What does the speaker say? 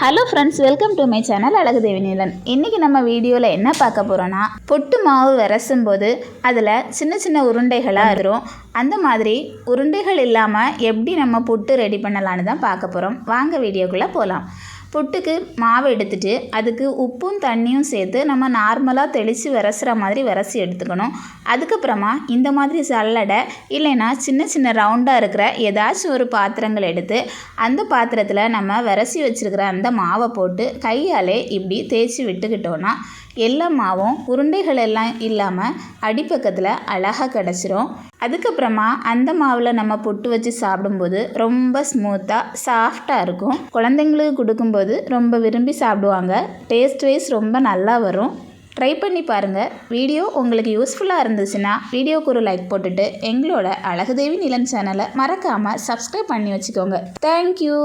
Hello friends, welcome to my channel Azhagudevi Neelan. இன்றைக்கி நம்ம வீடியோவில் என்ன பார்க்க போகிறோன்னா, புட்டு மாவு விரசும் போது அதில் சின்ன சின்ன உருண்டைகளாக வரும். அந்த மாதிரி உருண்டைகள் இல்லாமல் எப்படி நம்ம புட்டு ரெடி பண்ணலான்னு தான் பார்க்க போகிறோம். வாங்க வீடியோக்குள்ளே போகலாம். புட்டுக்கு மாவு எடுத்துகிட்டு அதுக்கு உப்பும் தண்ணியும் சேர்த்து நம்ம நார்மலாக தெளித்து விரசுகிற மாதிரி விரசி எடுத்துக்கணும். அதுக்கப்புறமா இந்த மாதிரி சல்லடை இல்லைன்னா சின்ன சின்ன ரவுண்டாக இருக்கிற ஏதாச்சும் ஒரு பாத்திரங்கள் எடுத்து அந்த பாத்திரத்தில் நம்ம விரசி வச்சுருக்கிற அந்த மாவை போட்டு கையாலே இப்படி தேய்ச்சி விட்டுக்கிட்டோன்னா எல்லா மாவும் உருண்டைகள் எல்லாம் இல்லாமல் அடிப்பக்கத்தில் அழகாக கிடச்சிரும். அதுக்கப்புறமா அந்த மாவில் நம்ம புட்டு வச்சு சாப்பிடும்போது ரொம்ப ஸ்மூத்தாக சாஃப்டாக இருக்கும். குழந்தைங்களுக்கு கொடுக்கும்போது ரொம்ப விரும்பி சாப்பிடுவாங்க. டேஸ்ட் வைஸ் ரொம்ப நல்லா வரும். ட்ரை பண்ணி பாருங்கள். வீடியோ உங்களுக்கு யூஸ்ஃபுல்லாக இருந்துச்சுன்னா வீடியோக்கு ஒரு லைக் போட்டுட்டு எங்களோட அழகுதேவி நீலன் சேனலை மறக்காமல் சப்ஸ்கிரைப் பண்ணி வச்சுக்கோங்க. தேங்க்யூ.